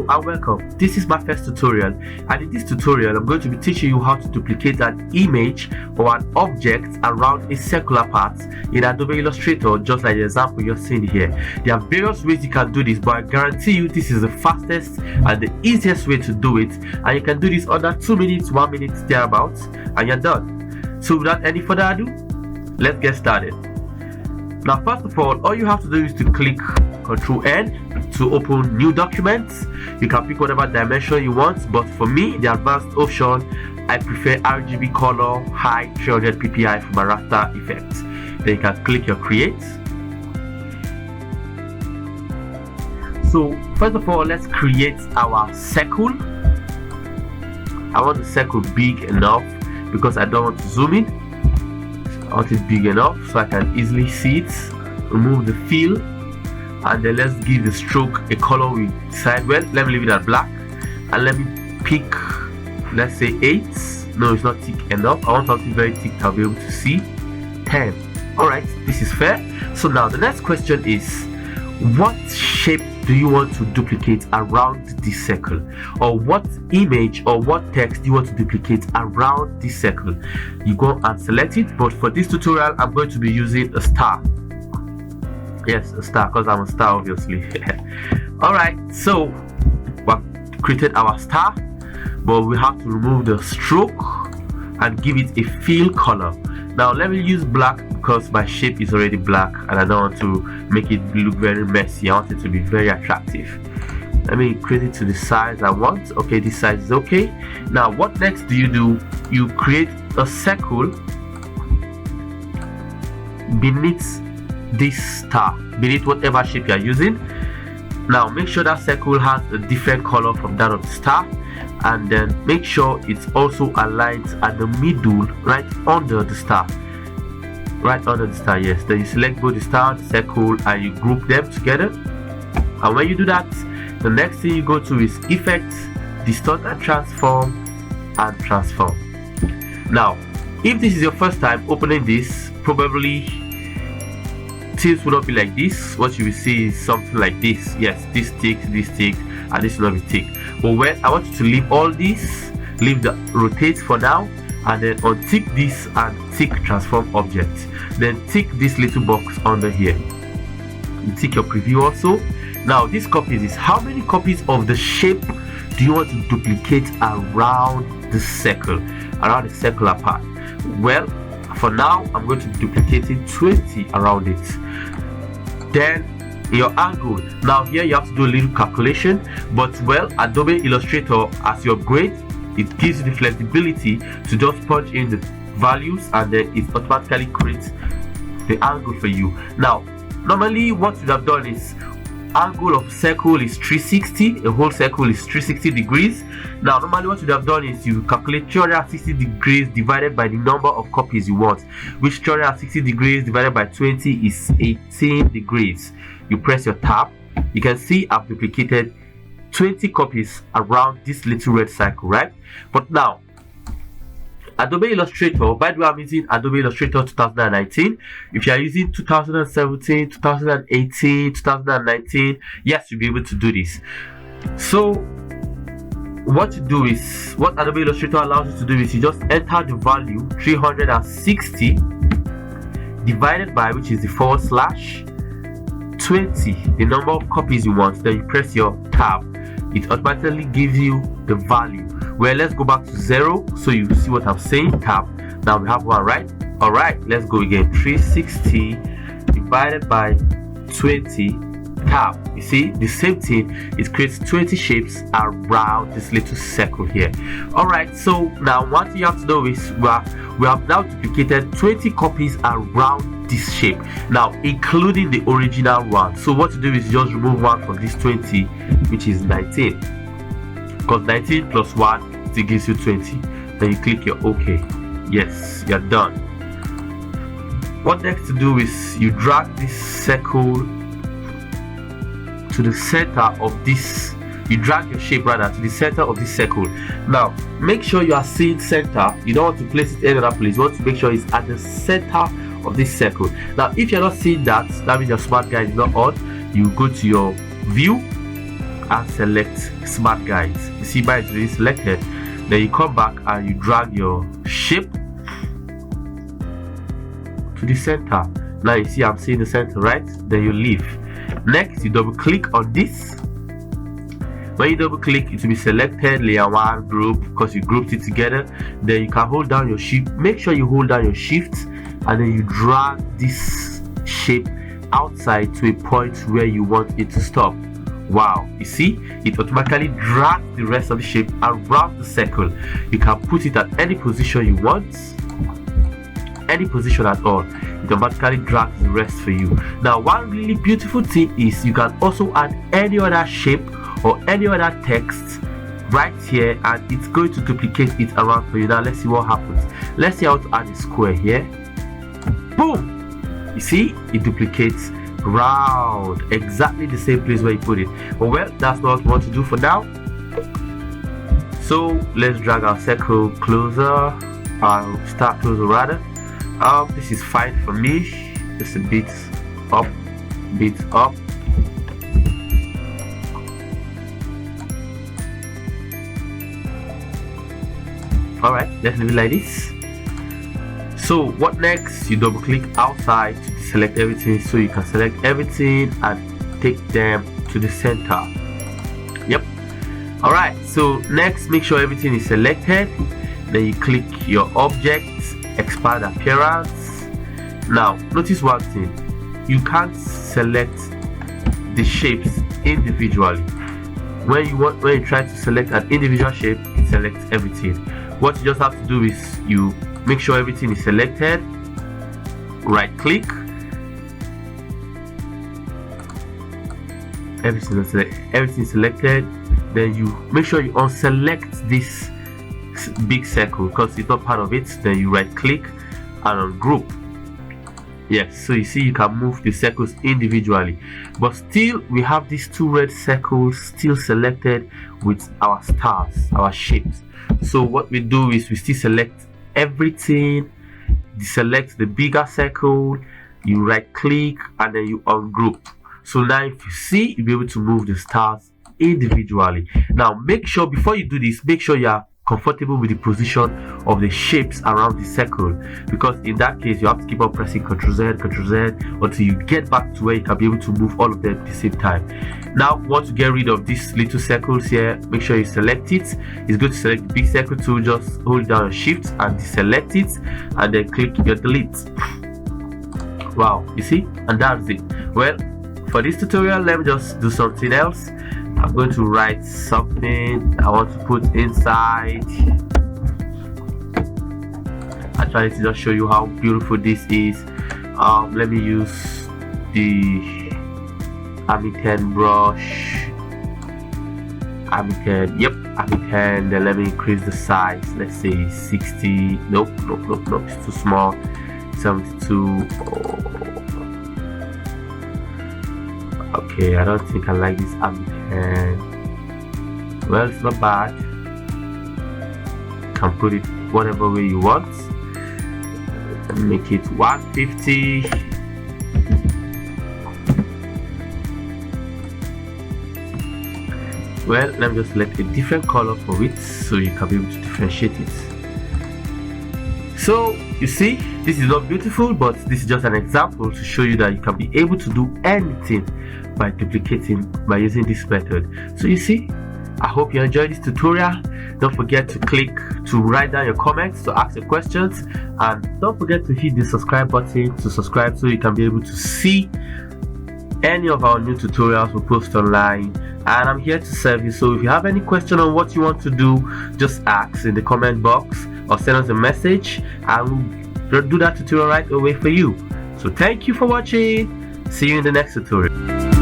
and welcome. This is my first tutorial, and in this tutorial I'm going to be teaching you how to duplicate an image or an object around a circular part in Adobe Illustrator, just like the example you're seeing here. There are various ways you can do this, but I guarantee you this is the fastest and the easiest way to do it, and you can do this under 2 minutes, 1 minute thereabouts, and you're done. So without any further ado, let's get started. Now first of all you have to do is to click Ctrl N to open new documents. You can pick whatever dimension you want, but for me, the advanced option, I prefer RGB color high 300 ppi for my raster effect. Then you can click your create. So first of all, let's create our circle. I want the circle big enough because I don't want to zoom in. I want it big enough so I can easily see it. Remove the fill, and then let's give the stroke a color we decide. Well, let me leave it at black, and let me pick, let's say 8. No, it's not thick enough. I want something very thick to be able to see. 10. Alright, this is fair. So now the next question is, what shape do you want to duplicate around this circle, or what image or what text do you want to duplicate around this circle? You go and select it, but for this tutorial I'm going to be using a star. Yes, a star, because I'm a star, obviously. Alright, so we've created our star, but we have to remove the stroke and give it a fill color. Now let me use black because my shape is already black and I don't want to make it look very messy. I want it to be very attractive. Let me create it to the size I want. Okay, this size is okay. Now what next do? You create a circle beneath this star, beneath whatever shape you are using. Now make sure that circle has a different color from that of the star, and then make sure it's also aligned at the middle, right under the star. Right under the star, yes. Then you select both the star and the circle and you group them together. And when you do that, the next thing you go to is Effect, Distort and Transform, and Transform. Now if this is your first time opening this, probably things will not be like this. What you will see is something like this. Yes, this tick, and this will not be tick. But when I want you to leave all this, leave the rotate for now, and then untick this and tick transform object. Then tick this little box under here. You tick your preview also. Now this copies is how many copies of the shape do you want to duplicate around the circle, around the circular part? Well, for now I'm going to be duplicating 20 around it. Then your angle, now here you have to do a little calculation, but well, Adobe Illustrator, as you upgrade, it gives you the flexibility to just punch in the values and then it automatically creates the angle for you. Now normally what you have done is, angle of circle is 360, a whole circle is 360 degrees. Now normally what you have done is you calculate 360 degrees divided by the number of copies you want, which 360 degrees divided by 20 is 18 degrees. You press your tab, you can see I've duplicated 20 copies around this little red circle, right? But now Adobe Illustrator, by the way, I'm using Adobe Illustrator 2019. If you are using 2017, 2018, 2019, yes, you'll be able to do this. So what you do is, what Adobe Illustrator allows you to do is you just enter the value 360 divided by, which is the /20, the number of copies you want. Then you press your tab, it automatically gives you the value. Well, let's go back to 0 so you see what I'm saying. Tab. Now we have one, right? Alright, let's go again. 360 divided by 20, tab. You see the same thing, it creates 20 shapes around this little circle here. Alright, so now what you have to do is we have now duplicated 20 copies around this shape, now including the original one. So what you do is just remove one from this 20, which is 19, because 19 plus 1 still gives you 20. Then you click your OK. Yes, you're done. What next to do is you drag this circle to the center of this, you drag your shape rather to the center of this circle. Now make sure you are seeing center. You don't want to place it any other place. You want to make sure it's at the center of this circle. Now if you're not seeing that, that means your smart guide is not on. You go to your view, and select smart guides. You see mine is already selected. Then you come back and you drag your shape to the center. Now you see I'm seeing the center, right? Then you leave. Next, you double click on this. When you double click, it will be selected layer 1 group because you grouped it together. Then you can hold down your shift. Make sure you hold down your shift and then you drag this shape outside to a point where you want it to stop. Wow, you see, it automatically drags the rest of the shape around the circle. You can put it at any position you want, any position at all. It automatically drags the rest for you. Now, one really beautiful thing is you can also add any other shape or any other text right here, and it's going to duplicate it around for you. Now let's see what happens. Let's see how to add a square here. Boom! You see, it duplicates round exactly the same place where you put it. But well, that's not what we want to do for now. So let's drag our circle closer, our star closer rather. This is fine for me. Just a bit up, bit up. Alright, let's leave it like this. So what next? You double click outside to select everything, so you can select everything and take them to the center. Yep. Alright, so next, make sure everything is selected. Then you click your objects, expand appearance. Now notice one thing, you can't select the shapes individually. When you try to select an individual shape, it selects everything. What you just have to do is you make sure everything is selected, right click, everything is selected. Then you make sure you unselect this big circle because it's not part of it. Then you right click and ungroup. Yes, so you see you can move the circles individually, but still we have these two red circles still selected with our stars, our shapes. So what we do is we still select everything, select the bigger circle, you right click and then you ungroup. So now if you see, you'll be able to move the stars individually. Now make sure before you do this, make sure you are comfortable with the position of the shapes around the circle, because in that case you have to keep on pressing Ctrl Z until you get back to where you can be able to move all of them at the same time. Now want to get rid of these little circles here, make sure you select it. It's good to select the big circle too. Just hold down shift and deselect it and then click your delete. Wow, you see, and that's it. Well, for this tutorial, let me just do something else. I'm going to write something I want to put inside. I try to just show you how beautiful this is. Let me use the Army 10 brush. Army 10, yep, Army 10. Then let me increase the size. Let's say 60. Nope, it's too small. 72. Okay, I don't think I like this Army 10. Well, it's not bad. You can put it whatever way you want. Make it 150. Well, let me just select a different color for it so you can be able to differentiate it. So you see, this is not beautiful, but this is just an example to show you that you can be able to do anything by duplicating, by using this method. So you see, I hope you enjoyed this tutorial. Don't forget to click to write down your comments, to ask your questions, and don't forget to hit the subscribe button to subscribe so you can be able to see any of our new tutorials we post online. And I'm here to serve you. So if you have any question on what you want to do, just ask in the comment box or send us a message and we'll do that tutorial right away for you. So thank you for watching. See you in the next tutorial.